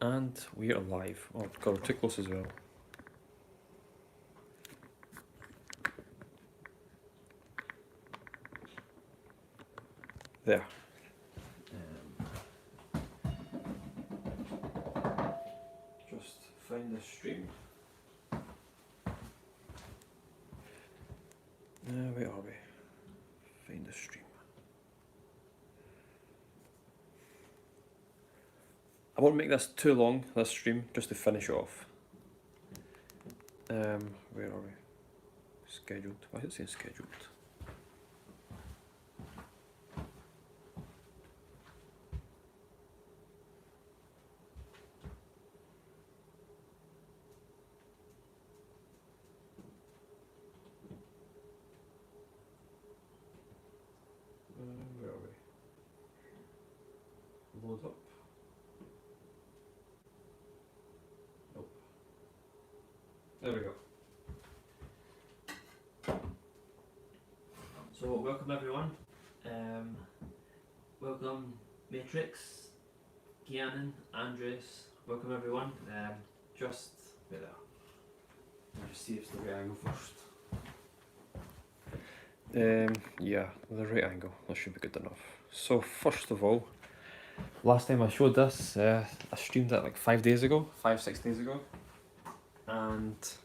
And we are live. Oh god, we're too close as well. There. Just find the stream. Where are we? Find the stream. I won't make this too long, this stream, just to finish off. Where are we? Scheduled. Why is it saying scheduled? Where are we? Load up. Nope. There we go. So welcome everyone. Welcome Matrix, Giannon, Andres. Welcome everyone. Just wait there. I'll just see if it's the right angle first. Yeah, the right angle. That should be good enough. So first of all, last time I showed this, I streamed it like 5 days ago, 5-6 days ago, and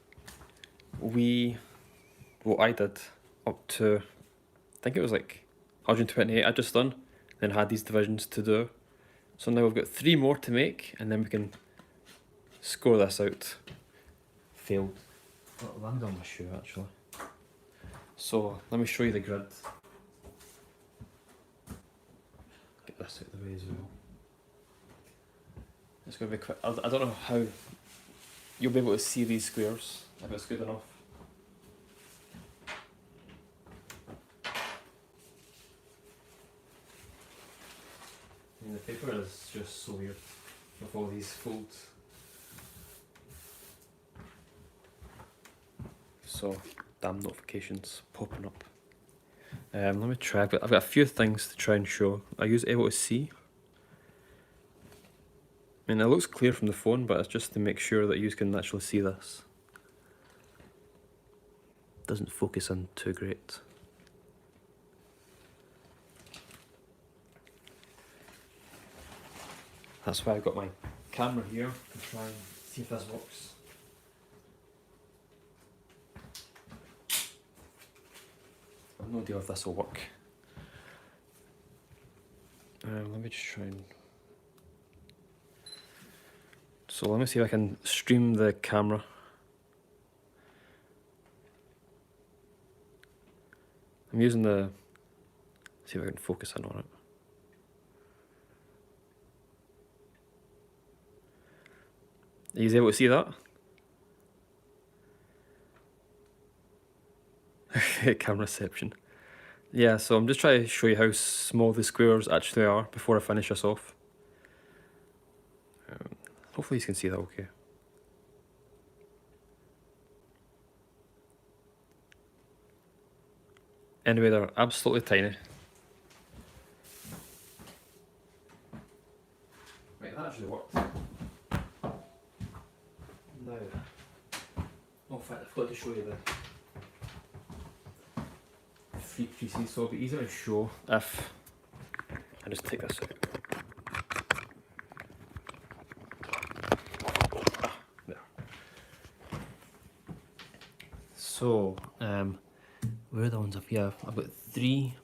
I did up to, I think it was like 128 I just done, then had these divisions to do. So now we've got 3 more to make, and then we can score this out. Failed. Oh, it landed on my shoe actually. So let me show you the grid. Get this out of the way as well. It's going to be quick. I don't know how you'll be able to see these squares, if it's good enough. I mean, the paper is just so weird with all these folds. So, damn notifications popping up. Let me try. I've got a few things to try and show. I use able to see. I mean, it looks clear from the phone, but it's just to make sure that you can actually see this. Doesn't focus in too great. That's why I've got my camera here to try and see if this works. I've no idea if this will work. Let me just try and... So let me see if I can stream the camera. I'm using the... See if I can focus in on it. Are you able to see that? Camera reception. Yeah, so I'm just trying to show you how small the squares actually are before I finish this off. Hopefully you can see that okay. Anyway, they're absolutely tiny. Right, that actually worked. Now, oh, in fact, I forgot to show you the free creases, so it'll be easier to show if I just take this out. There. So, where are the ones up here? I've got 3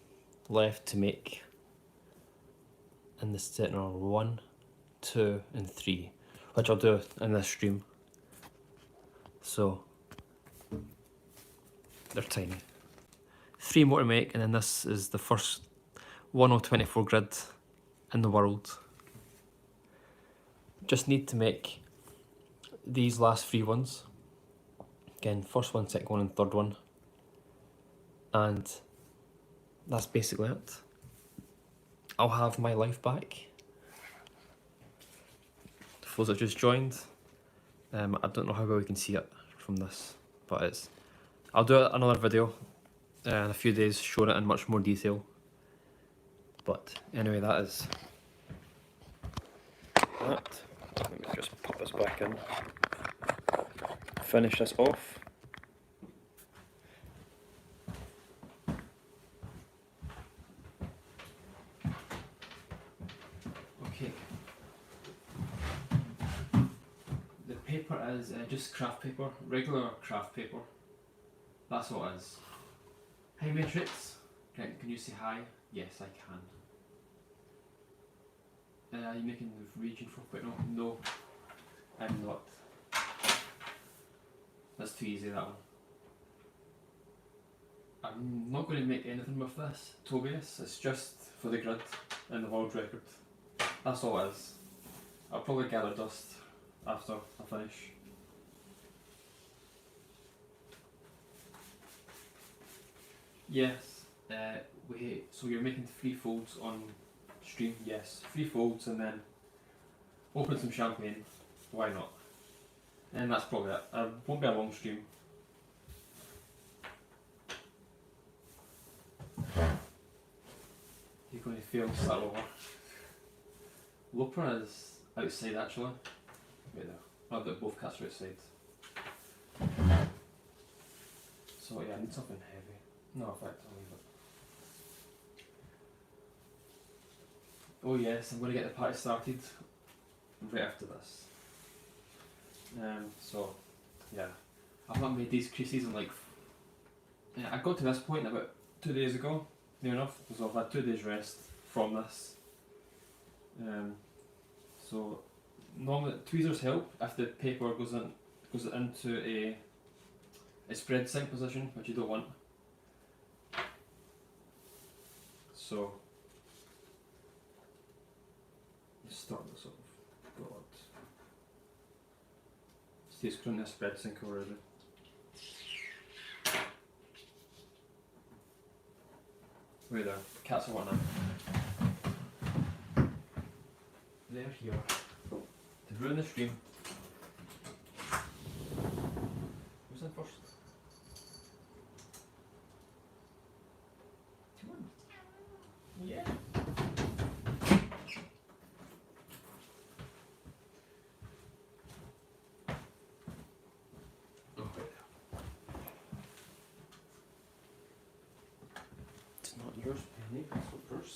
left to make in the set in order 1, 2, and 3, which I'll do in this stream. So, they're tiny. 3 more to make, and then this is the first 1024 grid in the world. Just need to make these last 3 ones. Again, first one, second one, and third one. And that's basically it. I'll have my life back. For those that just joined, I don't know how well you can see it from this, but I'll do another video in a few days showing it in much more detail. But anyway, that is that. Let me just back in, finish this off. Okay. The paper is just craft paper, regular craft paper. That's all it is. Hi Matrix, can you say hi? Yes, I can. Are you making the region for quick? No, I'm not. That's too easy, that one. I'm not going to make anything with this Tobias, it's just for the grid and the world record. That's all it is. I'll probably gather dust after I finish. Yes, so you're making 3 folds on stream? Yes, 3 folds and then open some champagne, why not? And that's probably it. It won't be a long stream. You're going to fail to start over. Loper is outside actually. Wait there. Oh, both cats are outside. So yeah, I need something heavy. No, in fact, I'll leave it. Oh yes, I'm going to get the party started right after this. So yeah, I've not made these creases in like, yeah, I got to this point about 2 days ago, near enough, so I've had 2 days rest from this. So normally tweezers help if the paper goes into a spread sync position, which you don't want. So let's start this off. God. Steve's putting a spread sync already. Wait there, cats are wanting. They're here to ruin the stream. Who's in first? Come on. Yeah. Oh, wait there. It's not yours, Penny, it's yours.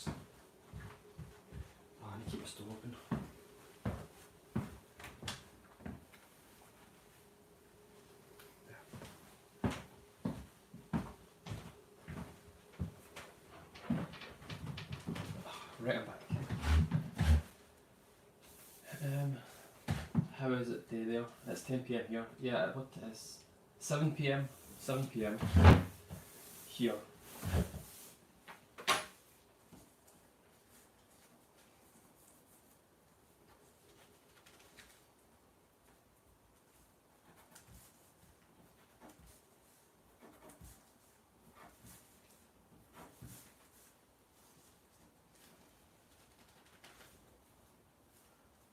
Oh, I need to keep the store open. Right, I'm back. How is it day there? It's 10 PM here. Yeah, what is 7 PM? 7 PM here.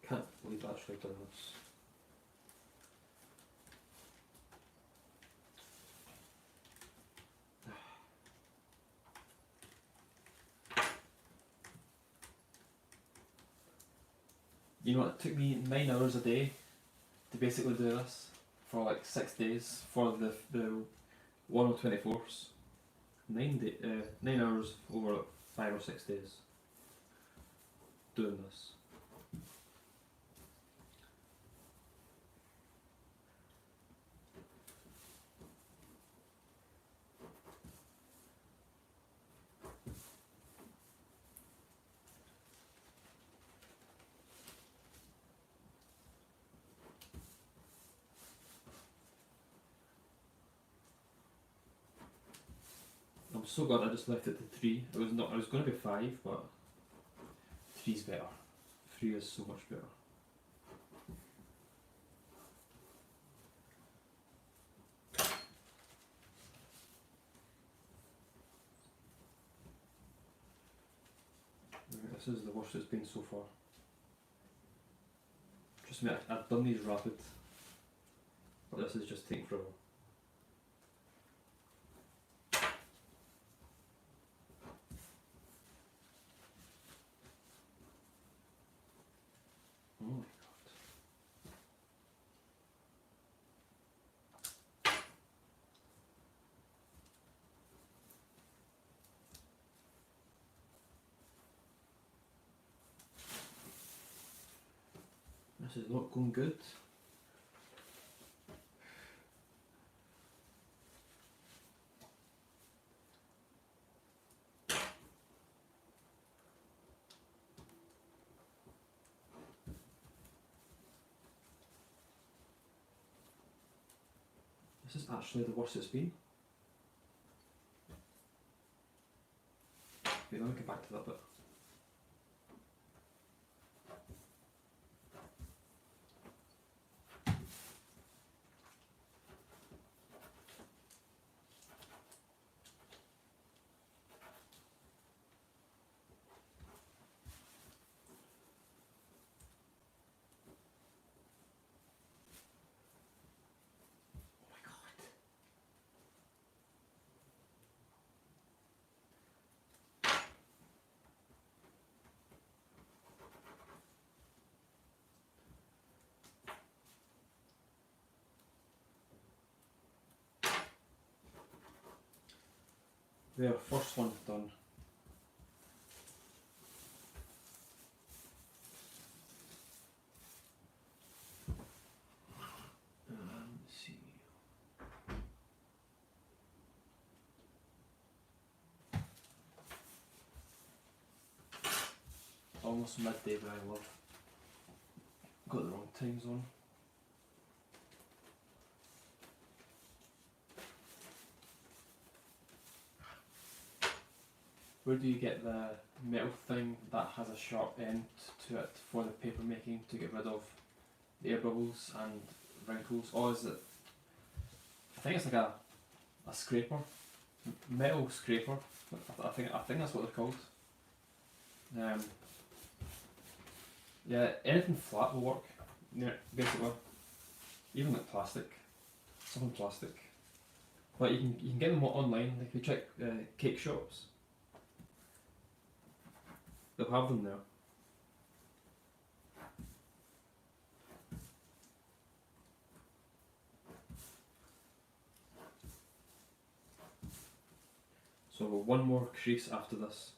Can't believe I actually done this. You know, it took me 9 hours a day to basically do this for like 6 days for the 1024s. 9 hours over 5 or 6 days doing this. I'm so glad I just left it to 3. I was going to be 5, but 3's better. 3 is so much better. Right, this is the worst it's been so far. Trust me, I've done these rapid, but this is just taking forever. Oh my god. This is not going good. This is actually the worst it's been. Wait, let me get back to that bit. There, first one done. Let's see. Almost midday, but I love. Got the wrong time zone. Where do you get the metal thing that has a sharp end to it for the paper making to get rid of the air bubbles and wrinkles? Or is it, I think it's like a scraper, metal scraper. I think that's what they're called. Yeah, anything flat will work. Yeah, basically, even like plastic, something plastic. But you can get them online. Like if you check cake shops, they'll have them there. So one more crease after this.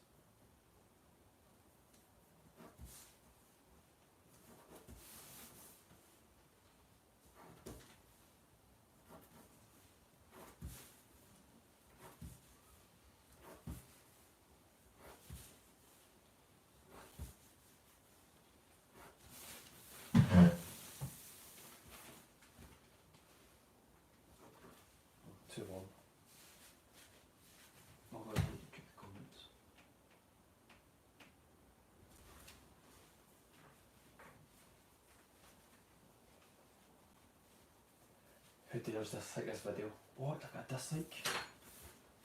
Too long. I'll go ahead and check the comments. Who dares dislike this video? What? I got a dislike?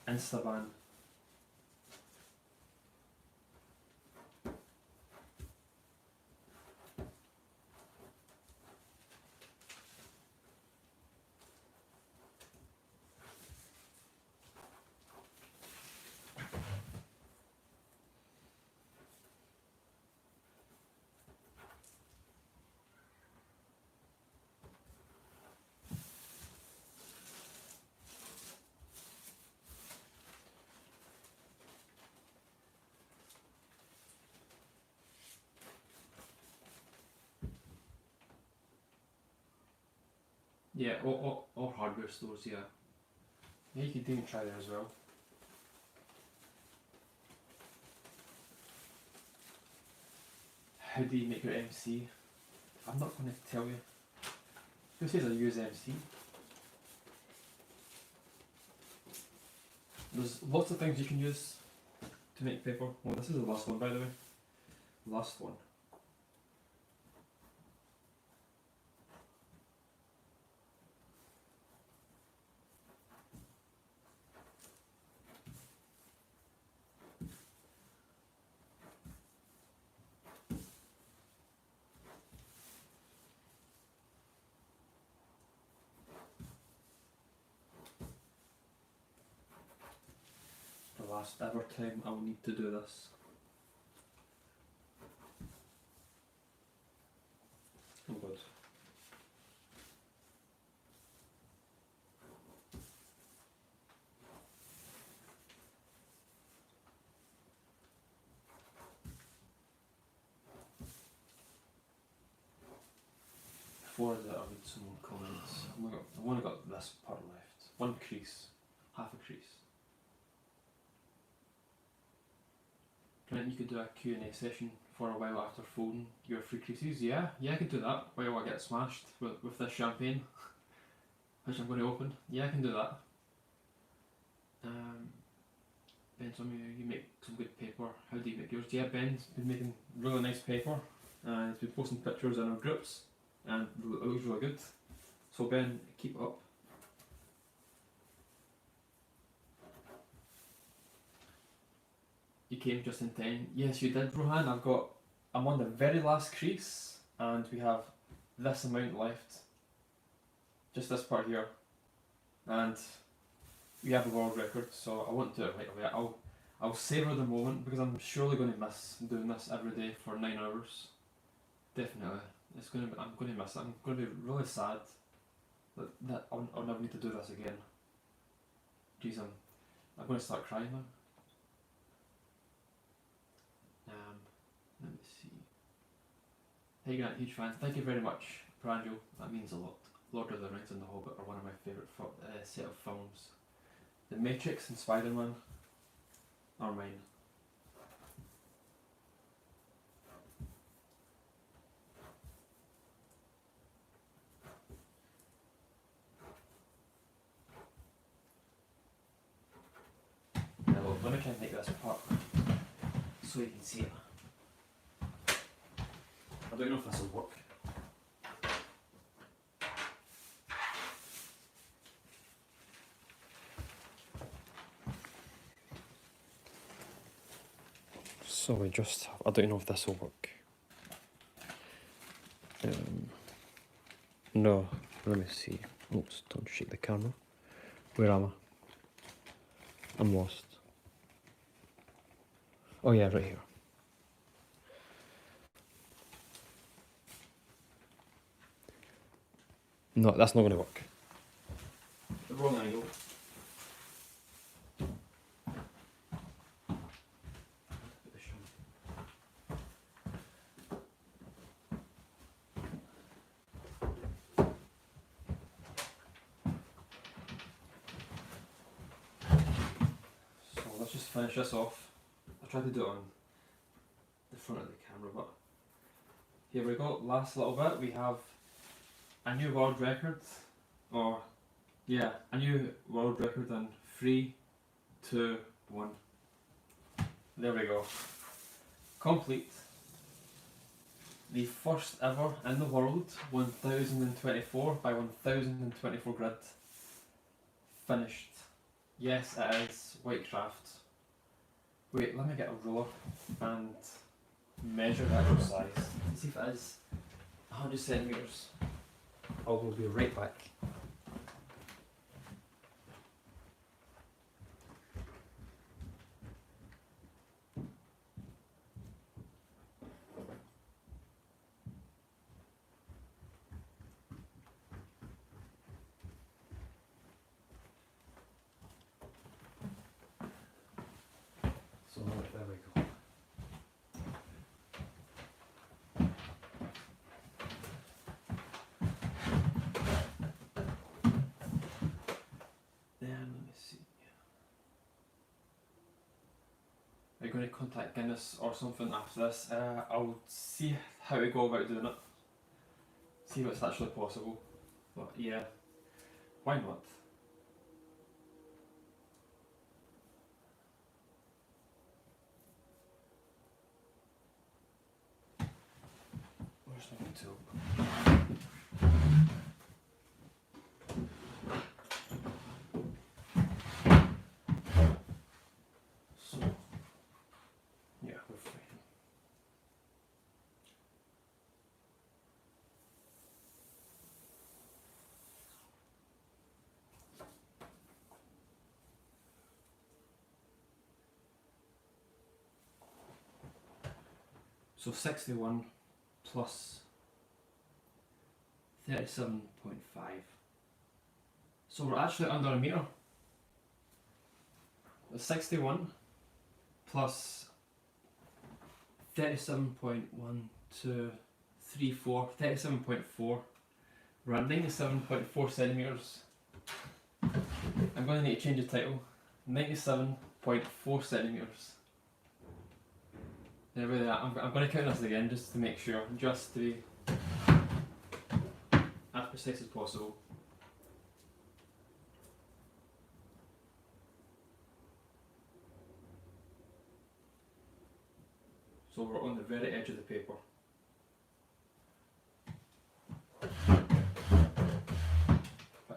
Instaban. Yeah, or hardware stores, yeah. Yeah, you could even try there as well. How do you make your MC? I'm not going to tell you. Who says I use MC? There's lots of things you can use to make paper. Well, this is the last one, by the way. Last one. The last ever time I will need to do this. Oh god. before that I read some more comments. I've only got this part left. One crease, half a crease. Brent, you could do a Q&A session for a while after folding your free creases. Yeah, I could do that while I get smashed with this champagne, which I'm going to open. Yeah, I can do that. Ben, some of you make some good paper. How do you make yours? Yeah, Ben's been making really nice paper, and he's been posting pictures in our groups, and it looks really good. So Ben, keep it up. You came just in time. Yes, you did, Rohan. I'm on the very last crease, and we have this amount left. Just this part here, and we have a world record. So I won't do it right away. I'll savour the moment because I'm surely going to miss doing this every day for 9 hours. Definitely, I'm going to miss it. I'm going to be really sad that I'll never need to do this again. Jeez, I'm going to start crying now. Let me see. Hey Grant, huge fan. Thank you very much, Pranjo. That means a lot. Lord of the Rings and The Hobbit are one of my favourite set of films. The Matrix and Spider-Man are mine. Now look, let me try and make this apart so you can see it. I don't know if this will work. So I don't know if this will work. No, let me see. Oops, don't shake the camera. Where am I? I'm lost. Oh yeah, right here. No, that's not going to work. The wrong angle. So let's just finish this off. I tried to do it on the front of the camera, but here we go. Last little bit, we have a new world record, a new world record in 3, 2, 1. There we go. Complete. The first ever in the world 1024 by 1024 grid. Finished. Yes, it is white craft. Wait, let me get a ruler and measure the actual size to see if it is 100 centimeters. I will be right back. So there we go. Then let me see. Are you going to contact Guinness or something after this? I'll see how to go about doing it. See if it's actually possible. But yeah, why not? Where's my tool? So, yeah, we're fine. So 61 plus 37.5. So we're actually under a metre. 61 plus 37.1234, 37.4 We're at 97.4 centimeters. I'm going to need to change the title. 97.4 centimeters. There we are. I'm going to count this again just to make sure, just to be as precise as possible. So we're on the very edge of the paper.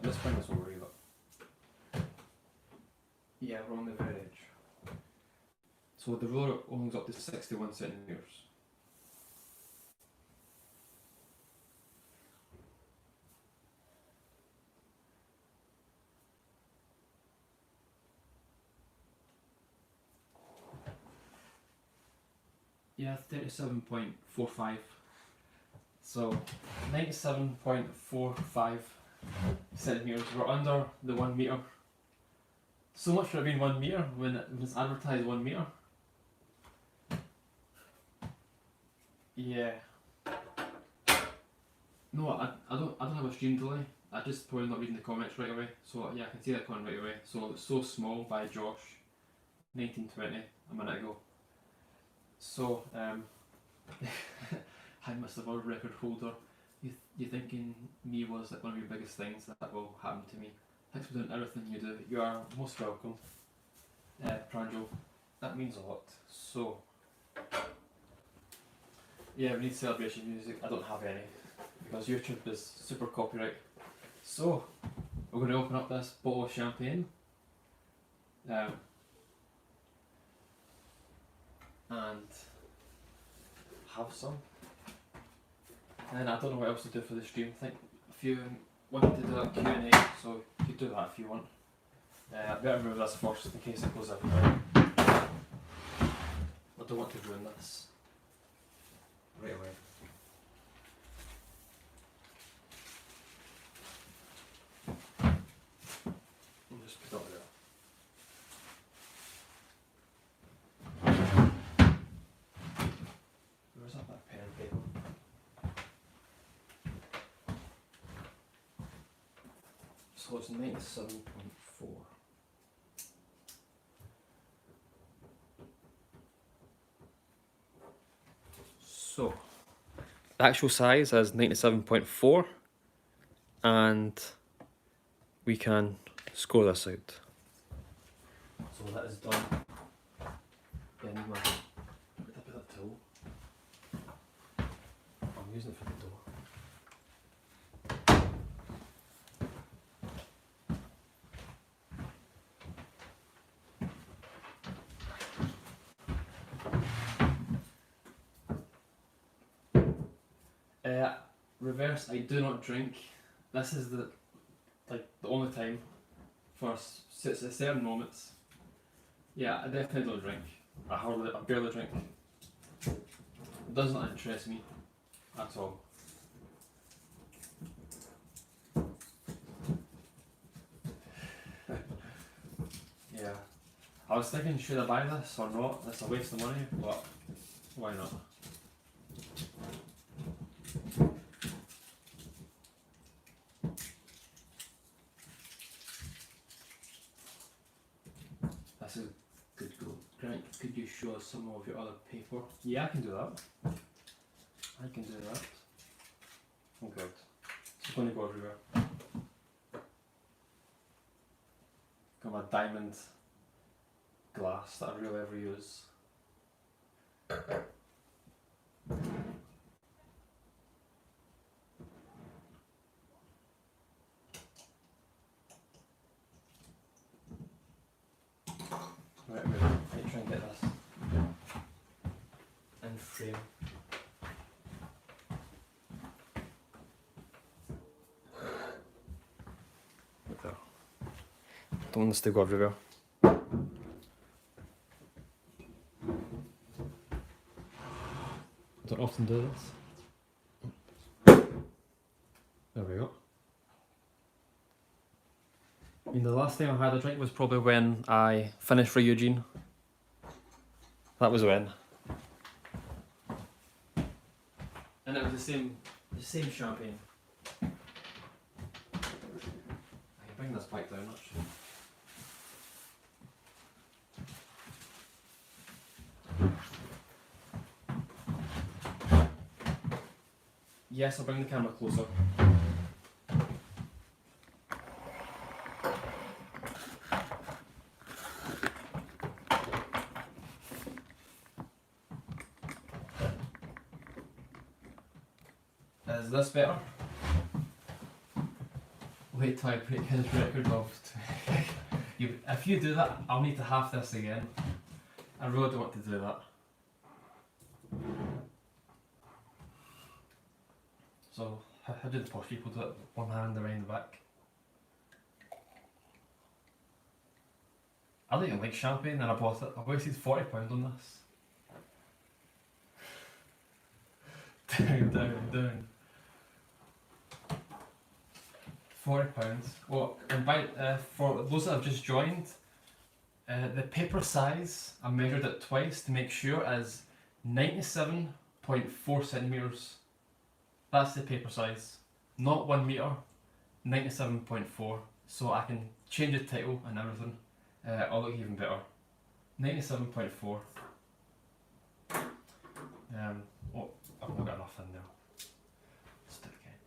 Let's bring this over here. Yeah, we're on the very edge. So the ruler only goes up to 61 centimeters. Yeah, 37.45. So 97.45 centimeters. We're under the 1 meter. So much for it being 1 meter when it's advertised 1 meter. Yeah. No, I don't have a stream delay. I just probably not reading the comments right away. So yeah, I can see that comment right away. So it's So Small by Josh, 1920, a minute ago. So hi Mr. World Record Holder. You thinking me was like one of your biggest things that will happen to me. Thanks for doing everything you do. You are most welcome. Pranjo, that means a lot. So yeah, we need celebration music. I don't have any because YouTube is super copyright. So we're going to open up this bottle of champagne. And have some. And I don't know what else to do for the stream. I think if you wanted to do a Q&A, so you could do that if you want. I better remove this first in case it goes everywhere. I don't want to ruin this right away. I'll just put it up there. Where's that pen and paper? So it's 97.4. So the actual size is 97.4 and we can score this out. So that is done. Yeah, I need my tool. I'm using it for the door. Reverse, I do not drink. This is the only time for certain moments. Yeah, I definitely don't drink. I barely drink. It does not interest me at all. Yeah. I was thinking, should I buy this or not? It's a waste of money, but why not? This is good go. Grant, could you show us some of your other paper? Yeah, I can do that. I can do that. Oh god. It's going to go everywhere. Got my diamond glass that I really ever use. Right, let me try and get this in frame. Right there. Don't want this to go everywhere. I don't often do this. There we go. I mean, the last time I had a drink was probably when I finished for Eugene. That was when. And it was the same champagne. bring this back down actually. Yes, I'll bring the camera closer. Is this better? Wait till I break his record of. If you do that, I'll need to half this again. I really don't want to do that. So, how do the posh people do it? One hand around the back. I don't even like champagne and I bought it. I wasted £40 on this. Down. £40. Well, and for those that have just joined, the paper size, I measured it twice to make sure, is 97.4 centimetres. That's the paper size, not 1 metre, 97.4. So I can change the title and everything. I'll look even better. 97.4. Oh, I've not got enough in there. Let's do it again.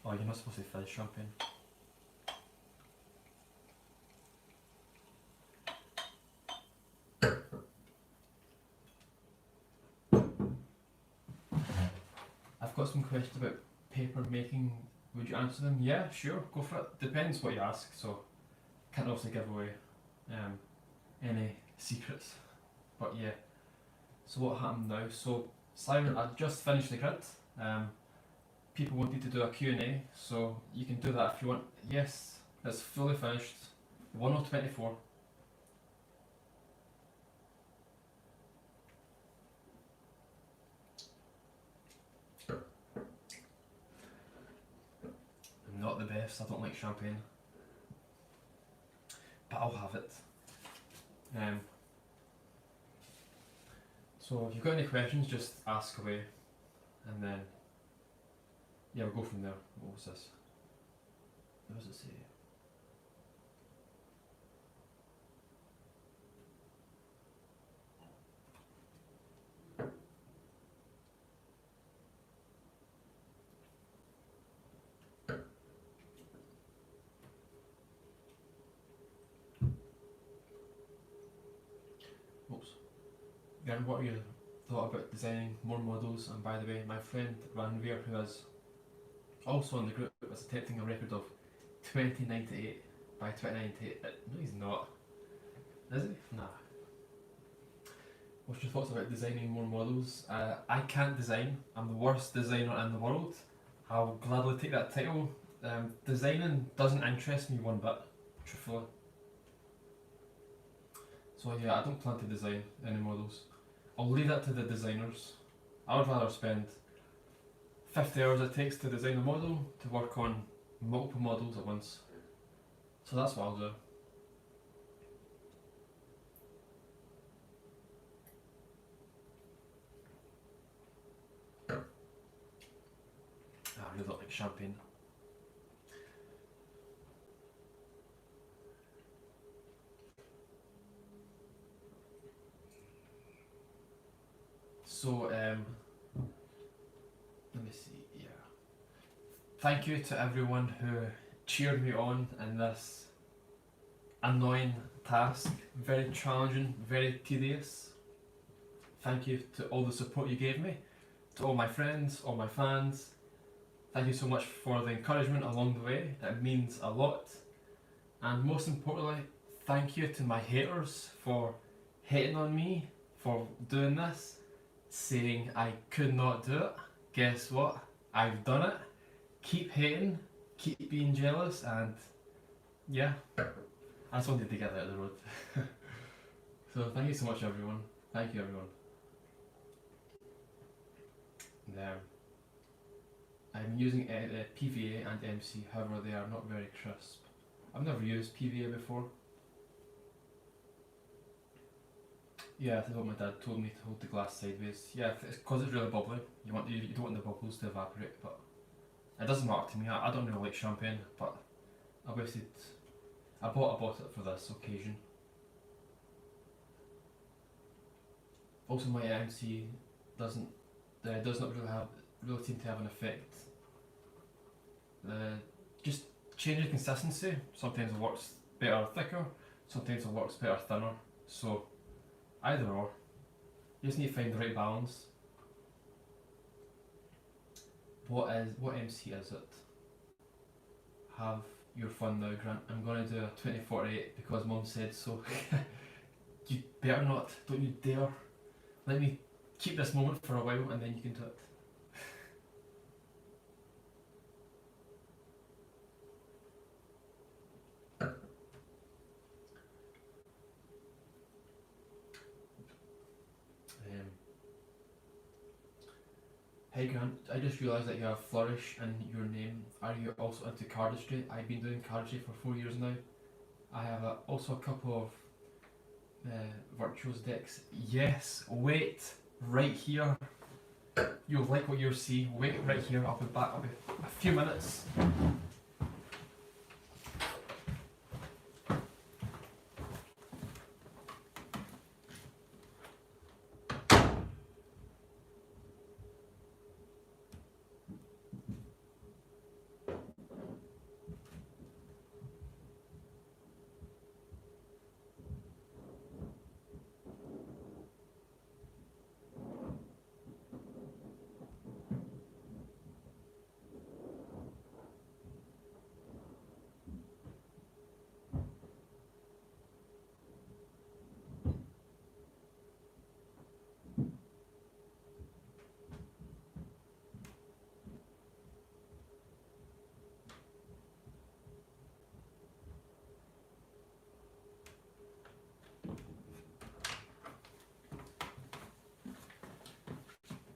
Oh, you're not supposed to finish champagne. I've got some questions about paper making. Would you answer them? Yeah, sure, go for it. Depends what you ask, so can't obviously give away any secrets. But yeah, so what happened now? So Simon, I just finished the grid. People wanted to do a Q&A, so you can do that if you want. Yes, it's fully finished. 1024. I'm not the best, I don't like champagne. But I'll have it. So if you've got any questions, just ask away. And then, yeah, we'll go from there. What was this? What does it say? Oops. Again, what are your thoughts about designing more models? And by the way, my friend Ranveer, who is also in the group, is attempting a record of 2098 by 2098. No, he's not. Is he? Nah. What's your thoughts about designing more models? I can't design. I'm the worst designer in the world. I'll gladly take that title. Designing doesn't interest me one bit, truthfully. So yeah, I don't plan to design any models. I'll leave that to the designers. I would rather spend 50 hours it takes to design a model to work on multiple models at once. So that's what I'll do. I really don't like champagne. So, let me see, yeah. Thank you to everyone who cheered me on in this annoying task. Very challenging, very tedious. Thank you to all the support you gave me, to all my friends, all my fans. Thank you so much for the encouragement along the way. It means a lot. And most importantly, thank you to my haters for hating on me for doing this, saying I could not do it. Guess what? I've done it. Keep hating, keep being jealous, and yeah, I just wanted to get that out of the road. So thank you so much everyone. Thank you everyone. There. I'm using PVA and MC, however they are not very crisp. I've never used PVA before. Yeah, that's what my dad told me, to hold the glass sideways. Yeah, it's because it's really bubbly. You don't want the bubbles to evaporate, but It doesn't matter to me. I don't really like champagne, but I bought it for this occasion. Also, my MC does not really seem to have an effect. Just change the consistency. Sometimes it works better thicker, sometimes it works better thinner. So either or. You just need to find the right balance. What MC is it? Have your fun now, Grant. I'm gonna do a 2048 because Mum said so. You better not. Don't you dare. Let me keep this moment for a while and then you can do it. Hey Grant, I just realised that you have Flourish in your name. Are you also into cardistry? I've been doing cardistry for 4 years now. I have also a couple of virtuos decks. Yes, wait, right here. You'll like what you'll see. Wait right here, I'll be back. I'll be a few minutes.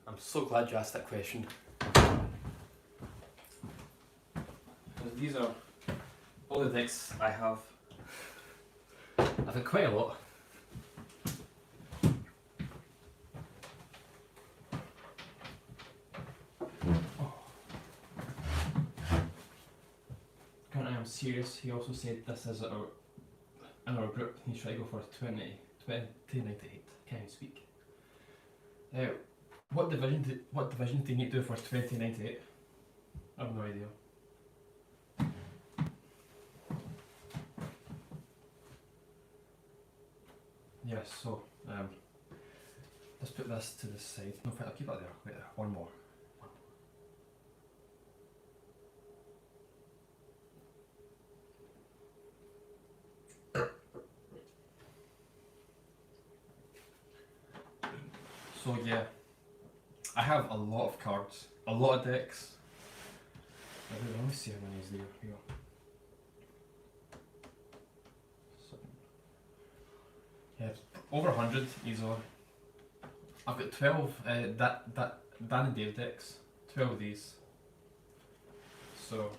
I'm so glad you asked that question. These are all the decks I have. I've got quite a lot. Grant, I am serious. He also said this is in our group. He's trying to go for 2098. Can't even speak. What division do you need to do for 2098? I have no idea. Yes, so let's put this to the side. No, I'll keep that there. Wait, one more. So yeah, I have a lot of cards, a lot of decks. Let me see how many is there here. Yeah, over 100 easily. I've got 12 Dan and Dave decks, 12 of these. So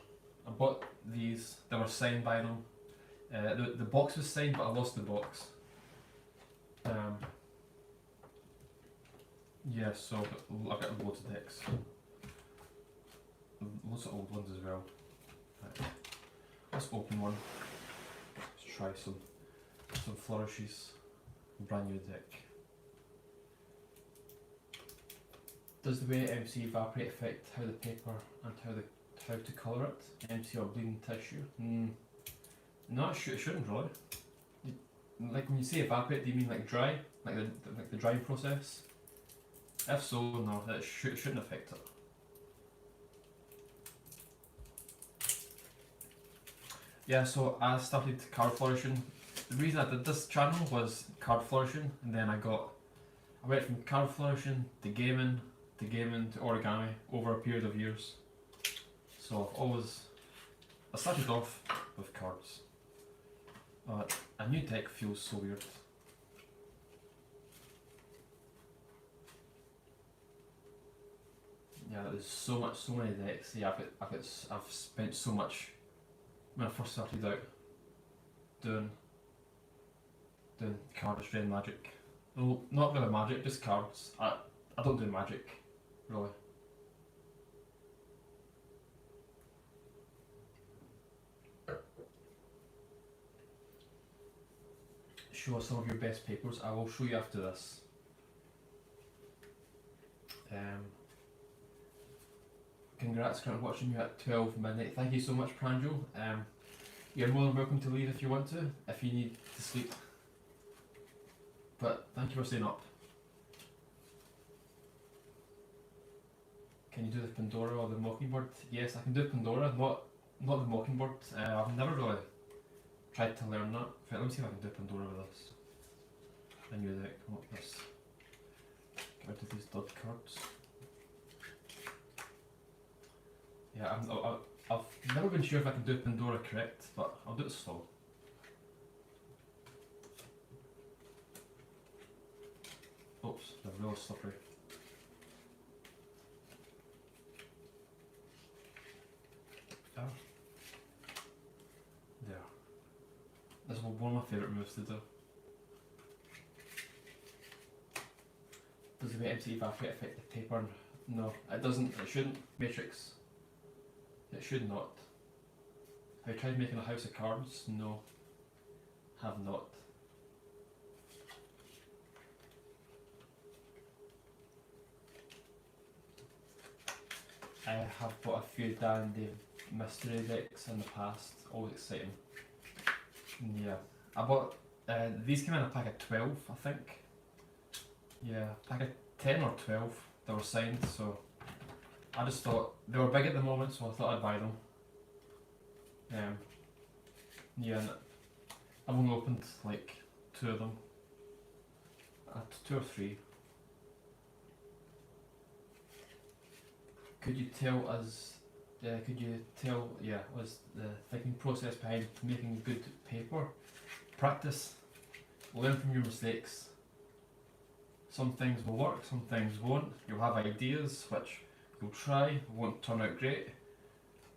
I bought these, they were signed by them. The box was signed, but I lost the box. Yeah, so I've got loads of decks. Lots of old ones as well. Right. Let's open one. Let's try some flourishes. Brand new deck. Does the way MC evaporate affect how the paper and how to colour it? MC or bleeding tissue? No, it shouldn't really. Like when you say evaporate, do you mean like dry? Like the drying process? If so, no, that shouldn't affect it. Yeah, so I started card flourishing. The reason I did this channel was card flourishing, and then I went from card flourishing to gaming to origami over a period of years. So I started off with cards. A new deck feels so weird. Yeah, there's so many decks. Yeah, I've spent so much when I first started out doing cardistry and magic. Well, not really magic, just cards. I don't do magic, really. show some of your best papers. I will show you after this. Congrats, currently watching you at 12 midnight. Thank you so much, Pranjal. You're more than welcome to leave if you want to, if you need to sleep. But thank you for staying up. Can you do the Pandora or the Mockingbird? Yes, I can do Pandora, not the Mockingbird. I've never really tried to learn that. Let me see if I can do Pandora with this. A new deck, what this? Get rid of these dud cards. Yeah, I've never been sure if I can do Pandora correct, but I'll do it slow. Oops, they're really slippery. Oh. There. This is one of my favourite moves to do. Does the MT evaporate affect the paper? No, it doesn't. It shouldn't. Matrix. It should not. Have you tried making a house of cards? No. Have not. I have bought a few Dandy mystery decks in the past. Always exciting. Yeah. I bought these came in a pack of 12, I think. Yeah, pack of 10 or 12. They were signed, so I just thought they were big at the moment, so I thought I'd buy them. Yeah, and I've only opened like 2 of them. 2 or 3. Could you tell us? Was the thinking process behind making good paper? Practice. Learn from your mistakes. Some things will work, some things won't. You'll have ideas which you'll try, won't turn out great.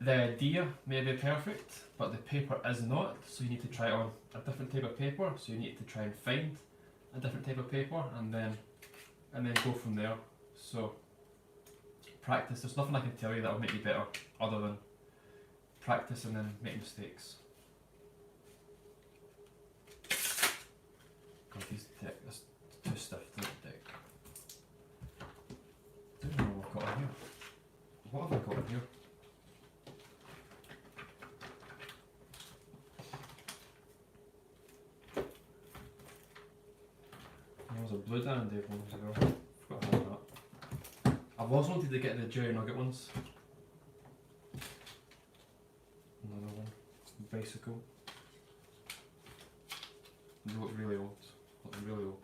The idea may be perfect, but the paper is not, so you need to try on a different type of paper, so you need to try and find a different type of paper and then go from there. So practice. There's nothing I can tell you that will make you better other than practice and then make mistakes. God, these deck is too stiff to deck. I don't know what I've got in here. What have I got in here? There was a blue down there ones ago. Forgot how that. I've always wanted to get the Jerry Nugget ones. Another one. Bicycle. They look really old. Look really old.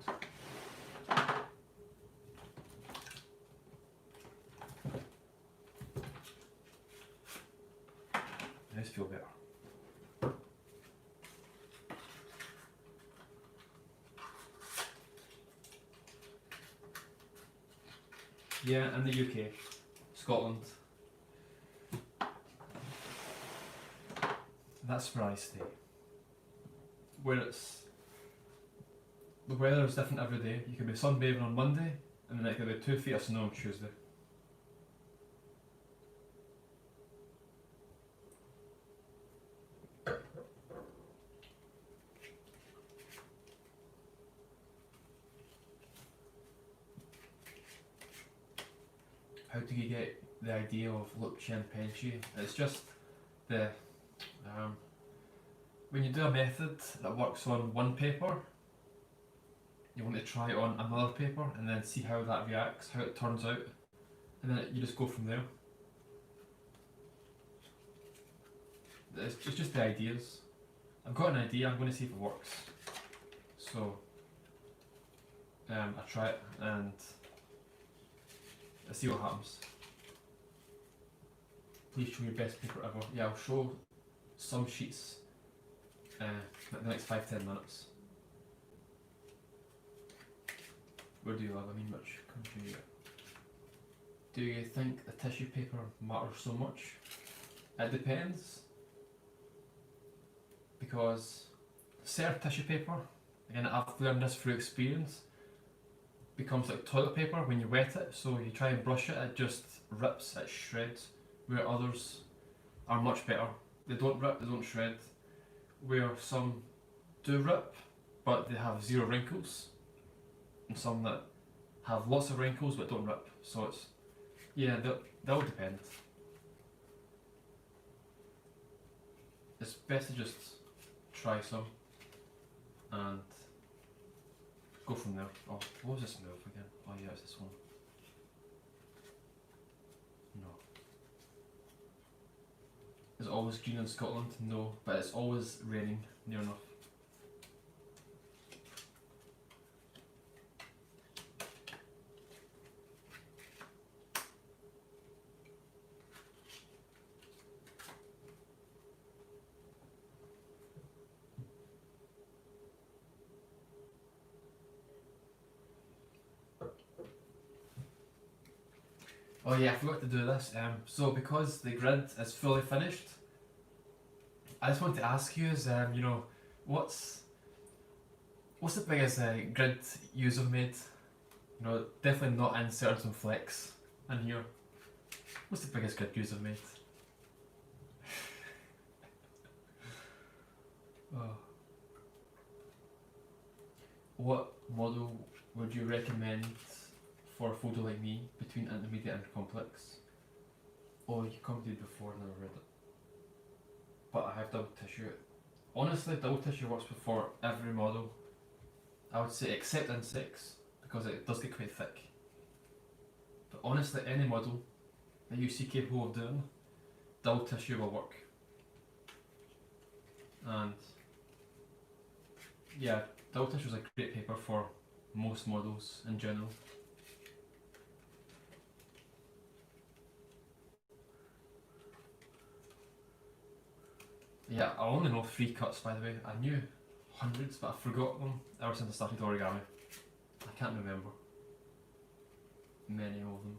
These feel better. Yeah, in the UK, Scotland. That's where I stay. Where the weather is different every day. You can be sunbathing on Monday, and then it could be 2 feet of snow on Tuesday. How do you get the idea of Lupci and Penci? It's just the when you do a method that works on one paper, you want to try it on another paper and then see how that reacts, how it turns out, and then you just go from there. It's just the ideas. I've got an idea, I'm going to see if it works. So I try it and I see what happens. Please show your best paper ever. Yeah, I'll show some sheets in the next 5-10 minutes. Where do you live? I mean, which country? Do you think the tissue paper matters so much? It depends. Because certain tissue paper, again I've learned this through experience, becomes like toilet paper when you wet it, so you try and brush it, it just rips, it shreds, where others are much better. They don't rip, they don't shred. Where some do rip, but they have 0 wrinkles, and some that have lots of wrinkles but don't rip. So it's, yeah, that will depend. It's best to just try some and go from there. Oh, what was this move again? Oh yeah, it's this one. No. Is it always green in Scotland? No, but it's always raining near enough. Oh yeah, I forgot to do this. So because the grid is fully finished, I just want to ask you is, you know, what's the biggest grid you've made? You know, definitely not inserted some flex in here. What's the biggest grid you've made? Oh. What model would you recommend for a photo like me between intermediate and complex? Oh, you commented before and never read it. But I have double tissue. Honestly, double tissue works for every model. I would say except insects, because it does get quite thick. But honestly, any model that you see capable of doing, double tissue will work. And yeah, double tissue is a great paper for most models in general. Yeah, I only know 3 cuts, by the way. I knew hundreds, but I forgot them ever since I started origami. I can't remember many of them.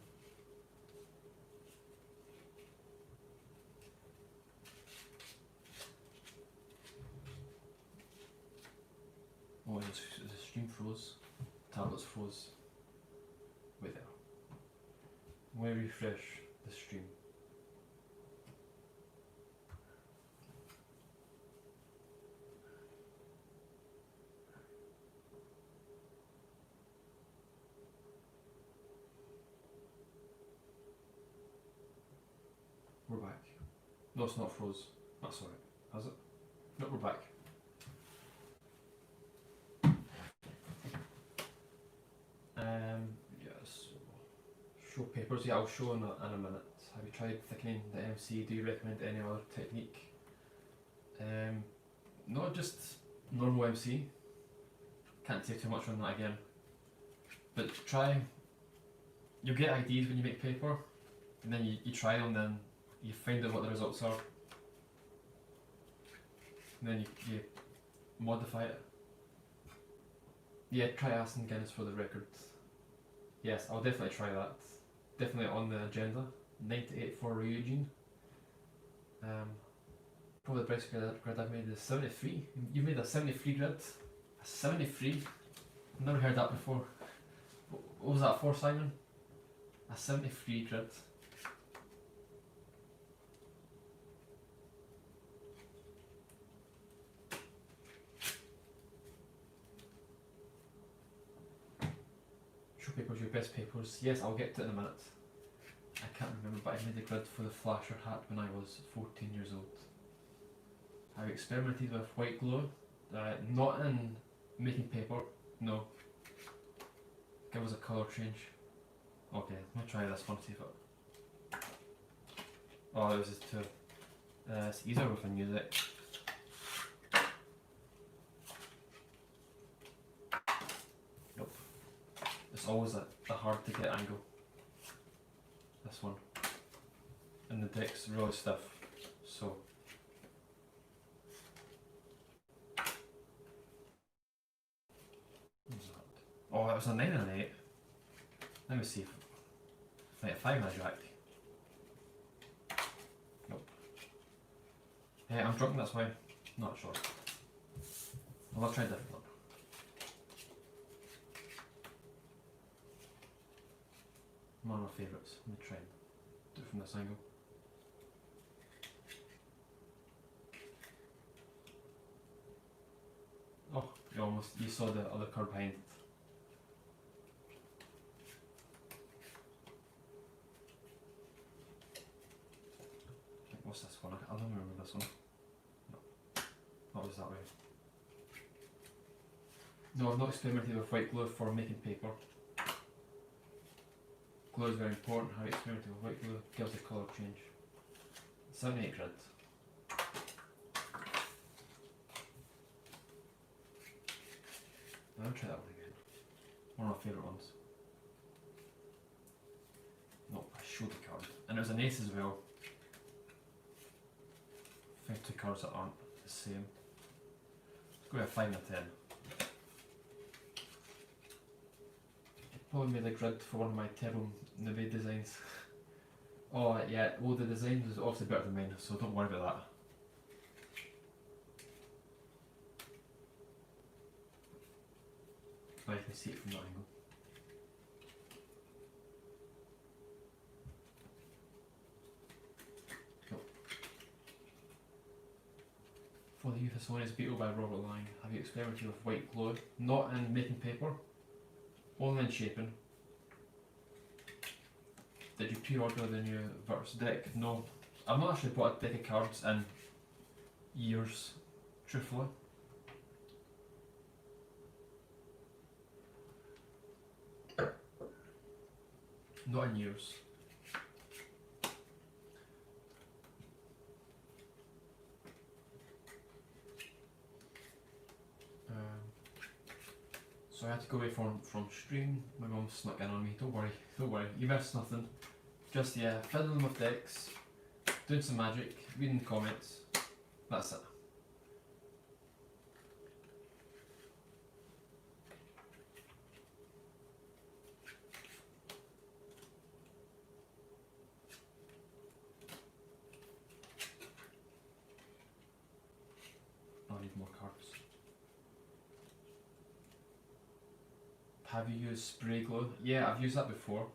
Oh, the stream froze. Tablets froze. Wait there. I'm going to refresh the stream. We're back. No, it's not froze. That's alright. Has it? No, we're back. Yes. Show papers. Yeah, I'll show in a minute. Have you tried thickening the MC? Do you recommend any other technique? Not just normal MC. Can't say too much on that again. But try. You'll get ideas when you make paper, and then you try them, then you find out what the results are, and then you modify it. Yeah, try asking Guinness for the record. Yes, I'll definitely try that. Definitely on the agenda. 98 for Eugene. Probably the best grid I've made is 73. You made a 73 grid? A 73? I've never heard that before. What was that for, Simon? A 73 grid. Show papers, your best papers. Yes, I'll get to it in a minute. I can't remember, but I made a grid for the FLICKR hat when I was 14 years old. I've experimented with white glue, not in making paper, no. Give us a colour change. Okay, let me try this one, see if it... Oh, this is too... it's easier with the music. Nope. It's always the hard to get angle. This one. And the deck's really stiff, so... Oh, it was a 9 and an 8. Let me see if... Like a 5 and a jack. Nope. Yeah, I'm drunk, that's why. Not sure. Well, I'll try a different one. One of my favourites. Let me try and do it from this angle. Oh, you you saw the other card behind it. What's this one? I don't remember this one. No, not was that way. No, I've not experimented with white glue for making paper. Glue is very important. How you experiment with white glue gives the colour change. 78 grid. I'll try that one again. One of my favourite ones. No, I showed the card. And it was an ace as well. I think two cards that aren't the same. Let's go with a 5 and a 10. Probably made a grid for one of my terrible newbie designs. Oh yeah, well the design was obviously better than mine, so don't worry about that. Now you can see it from that angle. Cool. For the Euphysonius Beetle by Robert Lang, have you experimented with white glue? Not in making paper, only in shaping. Did you pre-order the new Verse deck? No. I've not actually bought a deck of cards in years, truthfully. Not in years. So I had to go away from stream. My mum snuck in on me. Don't worry, you missed nothing. Just yeah, fiddling with decks, doing some magic, reading the comments. That's it. I'll need more cards. Have you used spray glue? Yeah, I've used that before.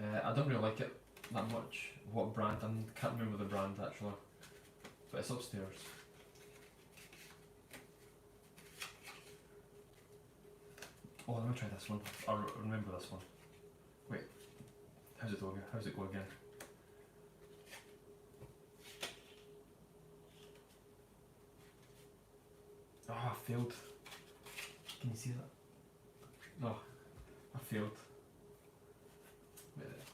I don't really like it that much. What brand? I can't remember the brand actually, but it's upstairs. Oh, let me try this one. I remember this one. Wait, how's it go again? How's it go again? Ah, I failed. Can you see that? No, I failed. Wait there.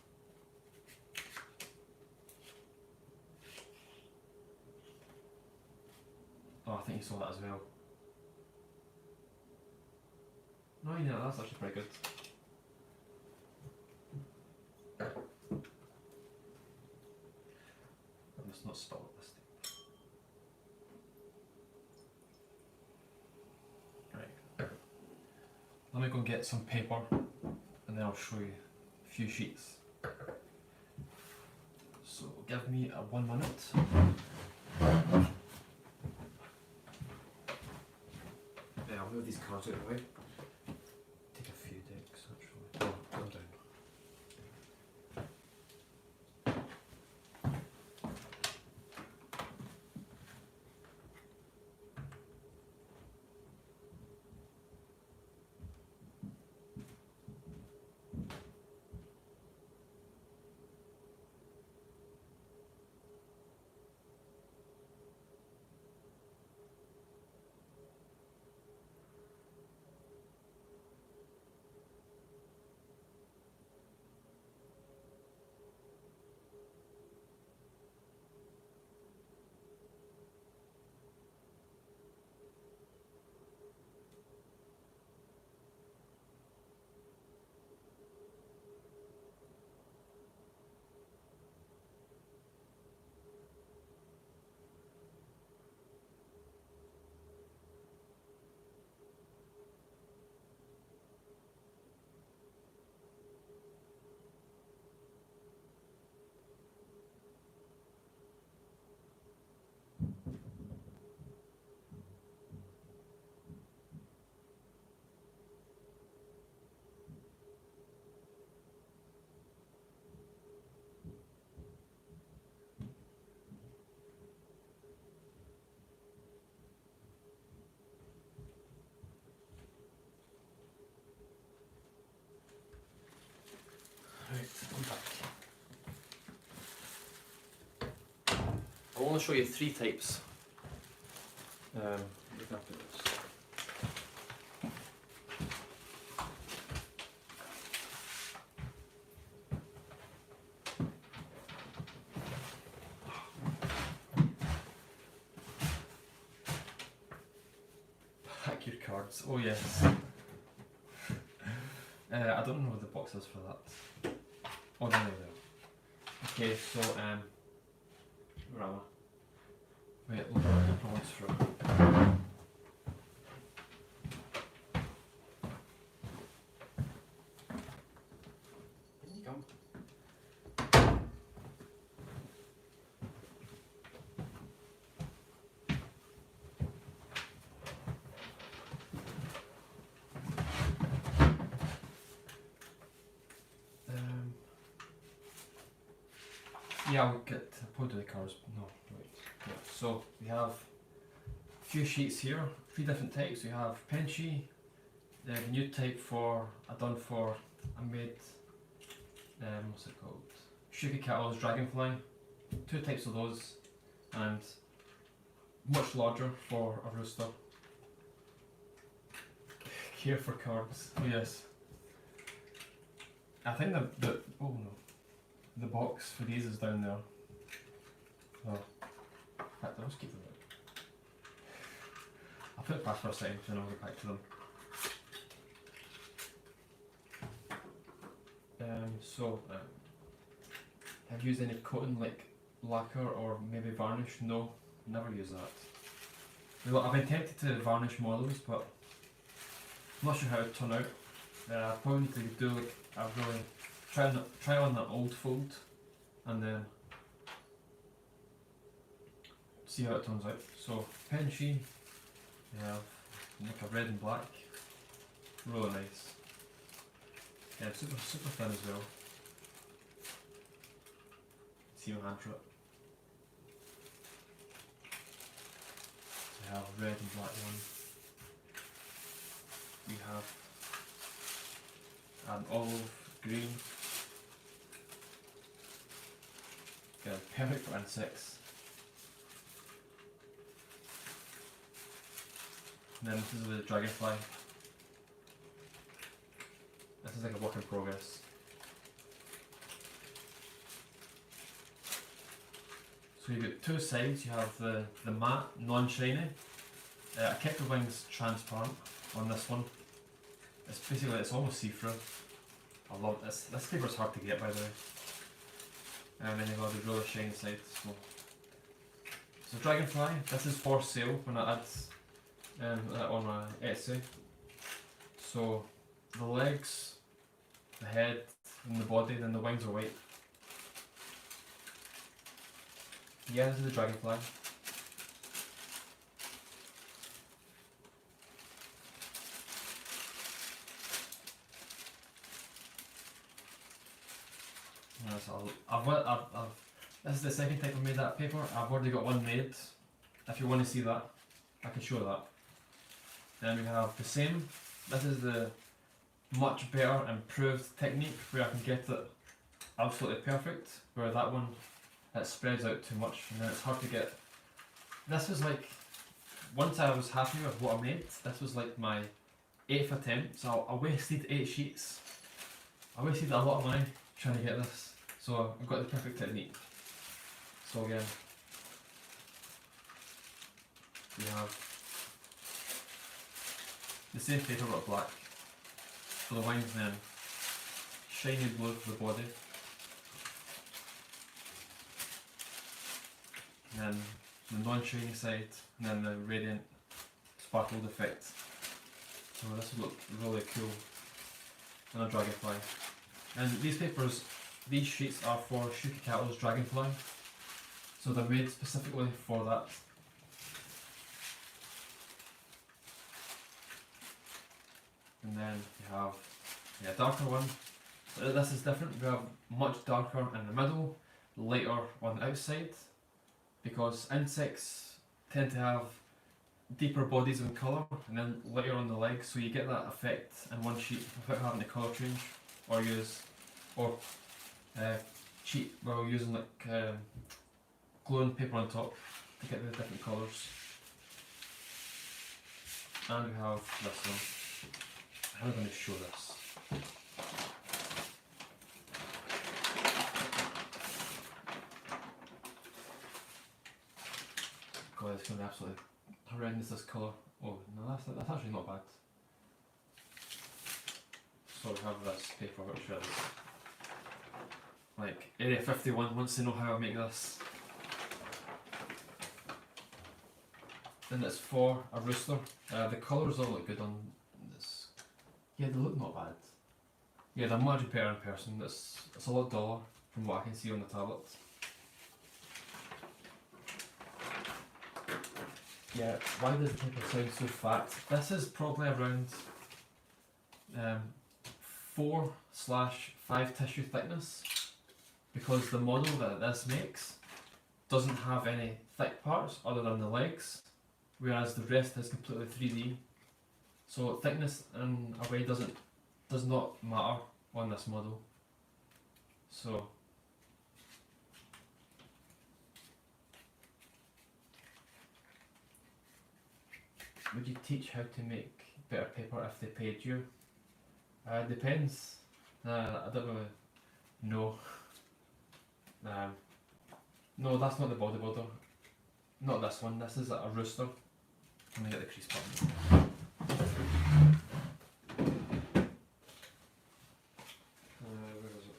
Oh, I think you saw that as well. No, you know, that's actually pretty good. I must not spill up this thing. Right. Let me go and get some paper and then I'll show you a few sheets. So give me 1 minute. Yeah, I'll move these cards out of the way. Take a few decks actually. Oh, go down. I'll only show you 3 types. Look after this. Pack your cards. Oh yes. I don't know what the box is for that. Oh no, no. Okay, so where am I? Wait, look at the prompts from. In you come. Yeah, I'll get point to the cards. No, wait. Yeah. So we have a few sheets here, 3 different types. We have Penchy, the new type I made what's it called? Shuki Kettle's Dragonfly. 2 types of those, and much larger for a rooster. Care for cards. Oh yes. I think the oh no. The box for these is down there. Oh, I'll just keep them there. I'll put it back for a second and I'll get back to them. Have you used any coating like lacquer or maybe varnish? No, never use that. Well, I've been tempted to varnish models, but I'm not sure how it turned out. I probably need to do like a really try on that old fold and then see how it turns out. So Penchy, we have like a red and black, really nice. Yeah, super thin as well. See my hand for it. We have red and black one. We have an olive green. Perfect for insects. And then this is the dragonfly. This is like a work in progress. So you've got 2 sides. You have the matte, non-shiny. I kept the wings transparent on this one. It's basically, it's almost see-through. I love this. This paper's hard to get, by the way. And then you've got the really shiny side. So dragonfly, this is for sale when I add on my Etsy. So the legs, the head, and the body, then the wings are white. Yeah, this is the dragonfly. This is the second type I made that paper. I've already got one made. If you want to see that, I can show that. Then we have the same. This is the much better improved technique where I can get it absolutely perfect. Where that one, it spreads out too much and then it's hard to get. This was like, once I was happy with what I made, this was like my 8th attempt. So I wasted 8 sheets. I wasted a lot of money trying to get this. So I've got the perfect technique. So again, we have the same paper but black for the wings, then shiny blue for the body, and then the non-shiny side, and then the radiant sparkled effect. So this will look really cool on a dragonfly. And these sheets are for Shuki Kettle's Dragonfly, so they're made specifically for that. And then you have a darker one. So this is different. We have much darker in the middle, lighter on the outside, because insects tend to have deeper bodies in colour and then lighter on the legs, so you get that effect in one sheet without having to colour change or cheat while using like gluing paper on top to get the different colours. And we have this one. How am I going to show this? God, it's going to be absolutely horrendous, this colour. Oh, no, that's actually not bad. So we have this paper which is like Area 51 wants to know how I make this. And it's for a rooster. The colours all look good on this. Yeah, they look not bad. Yeah, they're much better in person. It's a lot duller from what I can see on the tablet. Yeah, why does the paper sound so fat? This is probably around 4/5 tissue thickness, because the model that this makes doesn't have any thick parts other than the legs, whereas the rest is completely 3D. So thickness in a way does not matter on this model. So would you teach how to make better paper if they paid you? Depends. I don't really know. No, that's not the bodybuilder. Not this one. This is a rooster. Let me get the crease button. Where is it?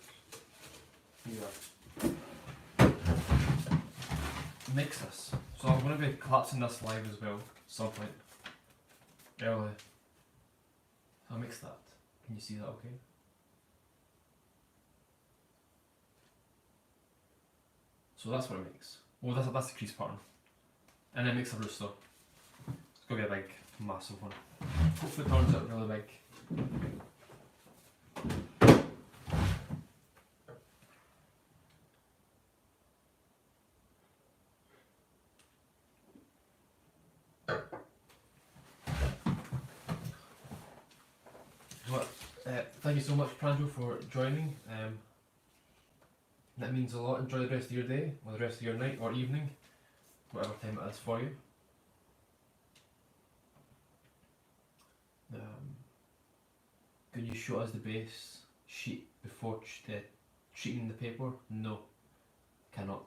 Here. Mix this. So I'm going to be collapsing this live as well at some point. Early. I'll mix that. Can you see that okay? So that's what it makes. Oh, that's the crease pattern. And then it makes a rooster. It's going to be a big, massive one. Hopefully it turns out really big. Thank you so much, Pranjo, for joining. That means a lot. Enjoy the rest of your day, or the rest of your night, or evening, whatever time it is for you. Could you show us the base sheet before treating the paper? No, cannot.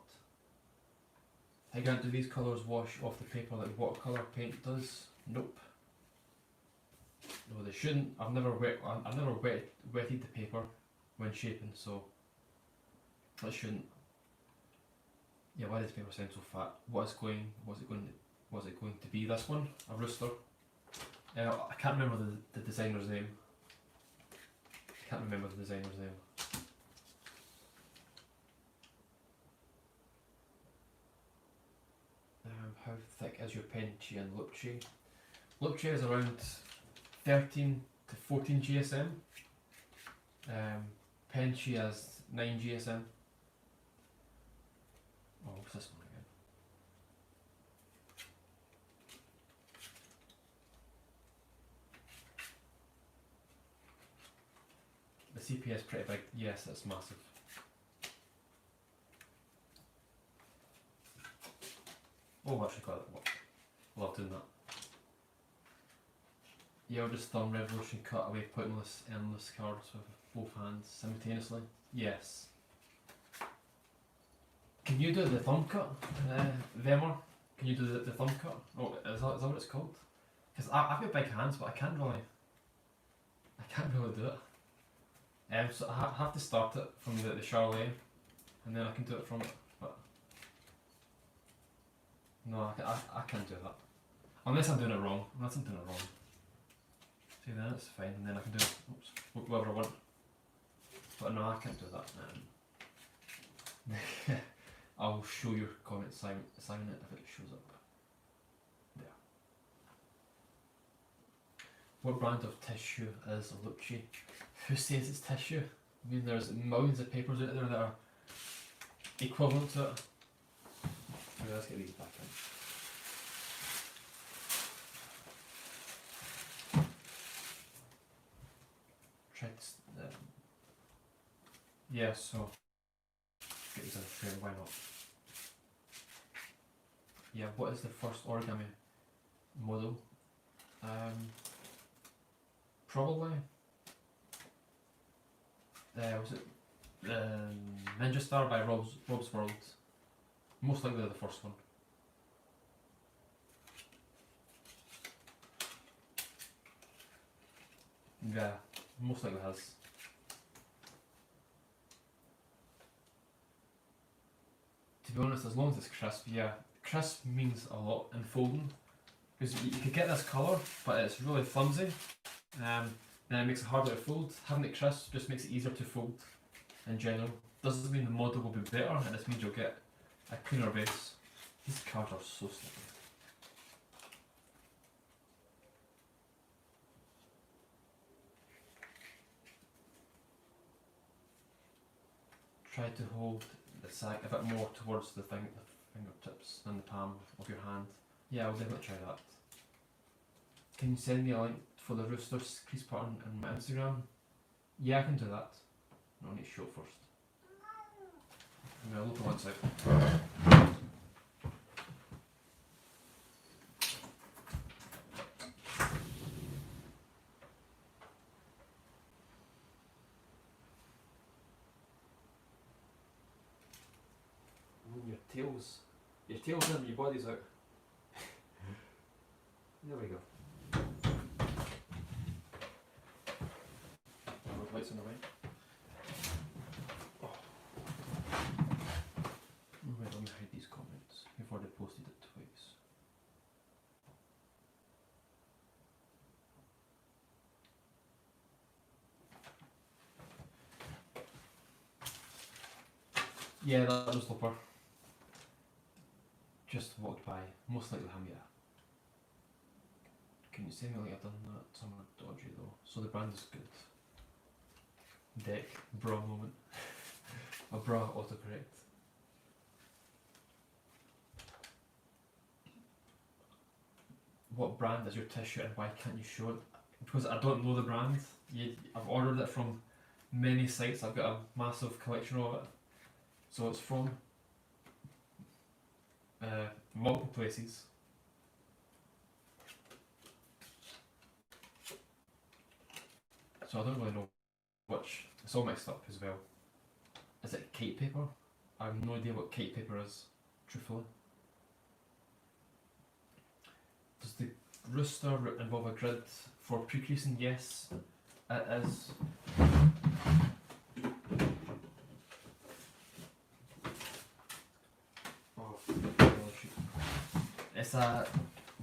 I grant, do these colours wash off the paper like watercolour paint does? Nope. No, they shouldn't. I've never wetted the paper when shaping, so that shouldn't. Yeah, why does the paper sound so fat? Was it going to be this one? A rooster? I can't remember the designer's name. How thick is your Penchi and Lupchi? Lupchi is around 13 to 14 GSM. Penchi has 9 GSM. Oh, what's this one again? The CP is pretty big. Yes, it's massive. Oh, I've actually got it. Love doing that. Yeah, I'll just thumb revolution cut away pointless, endless cards with both hands simultaneously. Yes. Can you do the thumb cut, Vemor? Can you do the thumb cut? Oh, is that what it's called? Because I've got big hands, but I can't really do it. So I have to start it from the Charlet, and then I can do it from it. But no, I can't do that. Unless I'm doing it wrong. See, then it's fine, and then I can do whatever I want. But no, I can't do that. I'll show your comment, sign it if it shows up. There. What brand of tissue is Lucci? Who says it's tissue? I mean, there's millions of papers out there that are equivalent to it. Okay, let's get these back in. Yeah, so get these in the frame, why not? Yeah, what is the first origami model? Probably. Was it Ninja Star by Rob's World? Most likely the first one. Yeah, most likely has. To be honest, as long as it's crisp, yeah. Crisp means a lot in folding. Because you could get this colour, but it's really flimsy. Then it makes it harder to fold. Having it crisp just makes it easier to fold in general. Doesn't mean the model will be better, and this means you'll get a cleaner base. These cards are so sticky. Try to hold the side a bit more towards the fingertips than the palm of your hand. Yeah, I'll definitely try that. Can you send me a link for the rooster's crease pattern on my Instagram? Yeah, I can do that. No, I need to show it first. I'm going to look on one side. Your tail's in, your body's out. There we go. The lights on the way. Oh. Wait, let me hide these comments before they posted it twice. Yeah, that was Looper. Just walked by, most likely him, yeah. Can you say me like I've done that? Somewhere dodgy though. So the brand is good. Deck, bra moment. A bra autocorrect. What brand is your tissue and why can't you show it? Because I don't know the brand. I've ordered it from many sites. I've got a massive collection of it. So it's from multiple places. So I don't really know which. It's all mixed up as well. Is it kite paper? I have no idea what kite paper is, truthfully. Does the rooster involve a grid for pre-creasing? Yes, it is. It's a,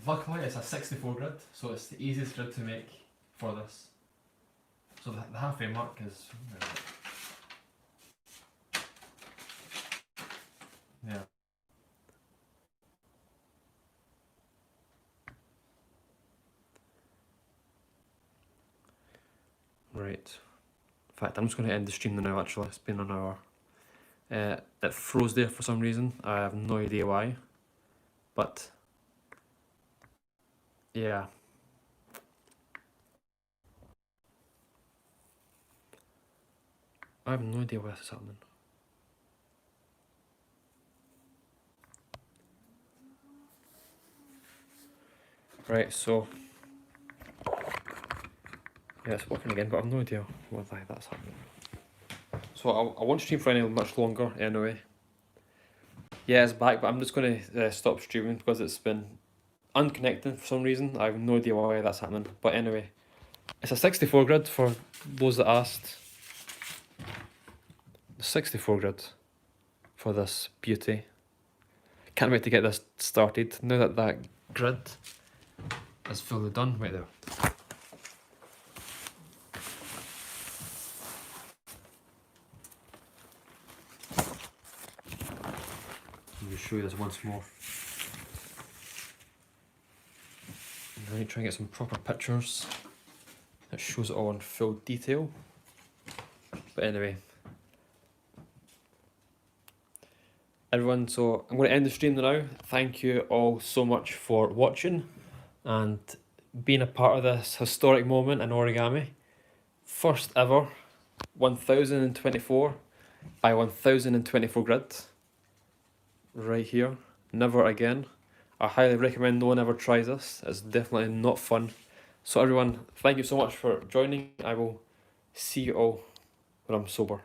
luckily it's a 64 grid, so it's the easiest grid to make for this. So the halfway mark is, yeah. Right. In fact, I'm just going to end the stream now actually, it's been an hour. It froze there for some reason, I have no idea why. But, yeah. I have no idea why this is happening. Right, so yeah, it's working again, but I have no idea why that's happening. So I won't stream for any much longer anyway. Yeah, it's back, but I'm just going to stop streaming because it's been unconnected for some reason. I have no idea why that's happening. But anyway, it's a 64 grid for those that asked. The 64 grid for this beauty. Can't wait to get this started now that that grid is fully done. Right there. Let me show you this once more. I'm going to try and get some proper pictures that shows it all in full detail. But anyway, everyone, so I'm going to end the stream now. Thank you all so much for watching and being a part of this historic moment in origami. First ever 1024 by 1024 grid. Right here. Never again. I highly recommend no one ever tries this. It's definitely not fun. So everyone, thank you so much for joining. I will see you all when I'm sober.